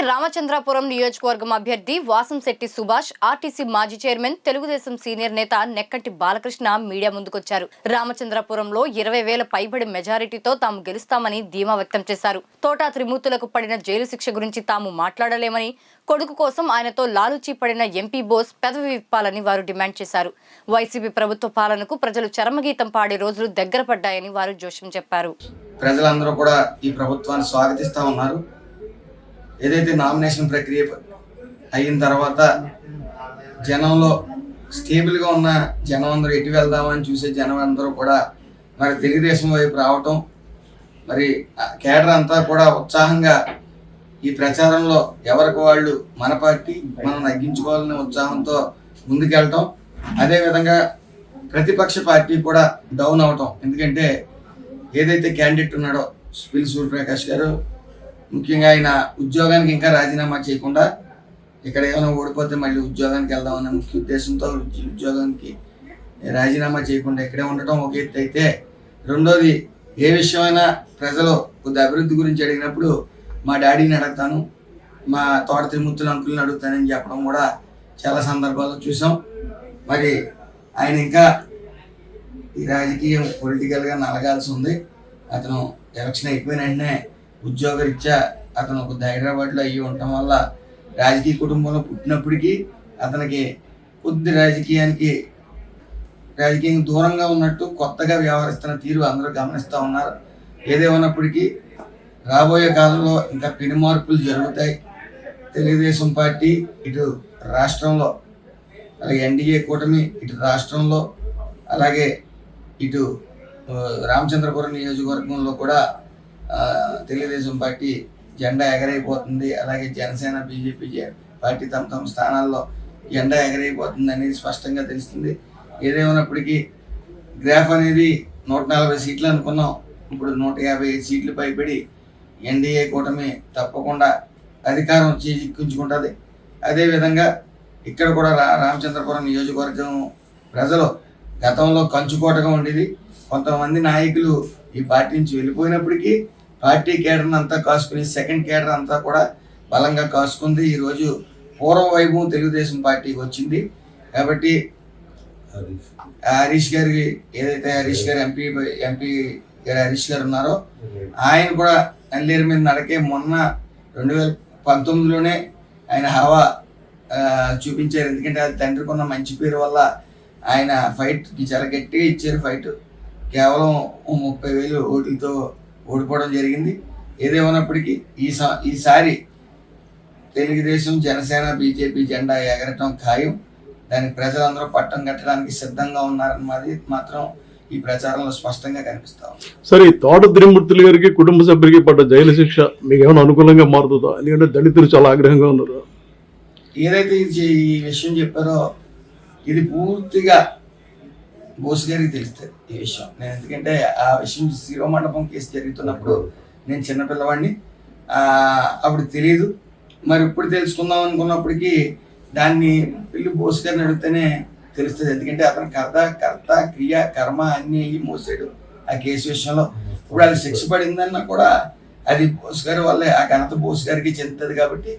రామచంద్రాపురం నియోజకవర్గం అభ్యర్థి వాసంశెట్టి సుభాష్, ఆర్టీసీ మాజీ చైర్మన్, తెలుగుదేశం సీనియర్ నేత నెక్కంటి బాలకృష్ణ మీడియా ముందుకొచ్చారు. రామచంద్రాపురంలో 20,000 పైబడి మెజారిటీతో తాము గెలుస్తామని ధీమా వ్యక్తం చేశారు. తోటా త్రిమూర్తులకు పడిన జైలు శిక్ష గురించి తాము మాట్లాడలేమని, కొడుకు కోసం ఆయనతో లాలూచీ పడిన ఎంపీ బోస్ పెదవి విప్పాలని వారు డిమాండ్ చేశారు. వైసీపీ ప్రభుత్వ పాలనకు ప్రజలు చరమగీతం పాడే రోజులు దగ్గర పడ్డాయని వారు జోష్యం చెప్పారు. ప్రజలందరూ కూడా ఈ ప్రభుత్వాన్ని స్వాగతిస్తా ఉన్నారు. ఏదైతే నామినేషన్ ప్రక్రియ అయిన తర్వాత జనంలో స్టేబుల్గా ఉన్న జనం అందరూ ఎటు వెళ్దామని చూసే జనం అందరూ కూడా మరి తెలుగుదేశం వైపు రావటం, మరి కేడర్ అంతా కూడా ఉత్సాహంగా ఈ ప్రచారంలో ఎవరికి వాళ్ళు మన పార్టీ మనం నగ్గించుకోవాలనే ఉత్సాహంతో ముందుకెళ్ళటం, అదేవిధంగా ప్రతిపక్ష పార్టీ కూడా డౌన్ అవటం. ఎందుకంటే ఏదైతే క్యాండిడేట్ ఉన్నాడో పిల్లి సూర్యప్రకాష్ గారు, ముఖ్యంగా ఆయన ఉద్యోగానికి ఇంకా రాజీనామా చేయకుండా ఇక్కడ ఏమైనా ఓడిపోతే మళ్ళీ ఉద్యోగానికి వెళ్దామనే ముఖ్య ఉద్దేశంతో ఉద్యోగానికి రాజీనామా చేయకుండా ఇక్కడే ఉండటం ఒక ఎత్తు అయితే, రెండోది ఏ విషయమైనా ప్రజలు కొద్ది అభివృద్ధి గురించి అడిగినప్పుడు మా డాడీని అడుగుతాను, మా తోట త్రిమూర్తుల అంకుల్ని అడుగుతానని చెప్పడం కూడా చాలా సందర్భాల్లో చూసాం. మరి ఆయన ఇంకా ఈ రాజకీయం పొలిటికల్గా నలగాల్సి ఉంది. అతను ఎలక్షన్ అయిపోయిన వెంటనే ఉద్యోగరీత్యా అతను కొద్ది హైదరాబాద్లో అయ్యి ఉండటం వల్ల రాజకీయ కుటుంబంలో పుట్టినప్పటికీ అతనికి కొద్ది రాజకీయానికి దూరంగా ఉన్నట్టు కొత్తగా వ్యవహరిస్తున్న తీరు అందరూ గమనిస్తూ ఉన్నారు. ఏదేమన్నప్పటికీ రాబోయే కాలంలో ఇంకా పెను మార్పులు జరుగుతాయి. తెలుగుదేశం పార్టీ ఇటు రాష్ట్రంలో, అలాగే ఎన్డీఏ కూటమి ఇటు రాష్ట్రంలో, అలాగే ఇటు రామచంద్రపురం నియోజకవర్గంలో కూడా తెలుగుదేశం పార్టీ జెండా ఎగరైపోతుంది. అలాగే జనసేన, బీజేపీ పార్టీ తమ తమ స్థానాల్లో జెండా ఎగరైపోతుంది అనేది స్పష్టంగా తెలుస్తుంది. ఏదేమైనప్పటికీ గ్రాఫ్ అనేది 140 సీట్లు అనుకున్నాం, ఇప్పుడు 150 సీట్లు పైబడి ఎన్డీఏ కూటమి తప్పకుండా అధికారం చేజిక్కించుకుంటుంది. అదేవిధంగా ఇక్కడ కూడా రామచంద్రపురం నియోజకవర్గం ప్రజలు గతంలో కంచుకోటగా ఉండేది. కొంతమంది నాయకులు ఈ పార్టీ నుంచి వెళ్ళిపోయినప్పటికీ పార్టీ కేడర్ని అంతా కాసుకుని సెకండ్ కేడర్ అంతా కూడా బలంగా కాసుకుంది. ఈరోజు పూర్వ వైభవం తెలుగుదేశం పార్టీకి వచ్చింది. కాబట్టి హరీష్ గారికి ఏదైతే హరీష్ గారు ఎంపీ గారు హరీష్ గారు ఉన్నారో ఆయన కూడా అల్లేరు మీద నడకే మొన్న 2019లోనే ఆయన హవా చూపించారు. ఎందుకంటే అది తండ్రికి ఉన్న మంచి పేరు వల్ల ఆయన ఫైట్కి చాలా గట్టిగా ఇచ్చారు. ఫైట్ కేవలం 30,000 ఓట్లతో ఓడిపోవడం జరిగింది. ఏదేమన్నప్పటికీ ఈసారి తెలుగుదేశం, జనసేన, బీజేపీ జెండా ఎగరటం ఖాయం. దానికి ప్రజలందరూ పట్టం కట్టడానికి సిద్ధంగా ఉన్నారన్నది మాత్రం ఈ ప్రచారంలో స్పష్టంగా కనిపిస్తా ఉంది. సరే, తోట త్రిమూర్తుల గారికి కుటుంబ సభ్యులకి పడ్డ జైలు శిక్ష మీకు ఏమైనా అనుకూలంగా మారుతుందా? ఎందుకంటే దళితులు చాలా ఆగ్రహంగా ఉన్నారు. ఏదైతే ఈ విషయం చెప్పారో ఇది పూర్తిగా బోస్ గారికి తెలుస్తుంది ఈ విషయం. నేను ఎందుకంటే ఆ విషయం శిరోమండపం కేసు జరుగుతున్నప్పుడు నేను చిన్నపిల్లవాడిని, అప్పుడు తెలియదు. మరి ఇప్పుడు తెలుసుకుందాం అనుకున్నప్పటికీ దాన్ని పిల్లి బోస్ గారిని అడిగితేనే తెలుస్తుంది. ఎందుకంటే అతను కర్త క్రియ కర్మ అన్నీ మోసాడు ఆ కేసు విషయంలో. ఇప్పుడు అది శిక్ష పడిందన్నా కూడా అది బోస్ గారి వల్లే, ఆ ఘనత బోస్ గారికి చెందుతుంది. కాబట్టి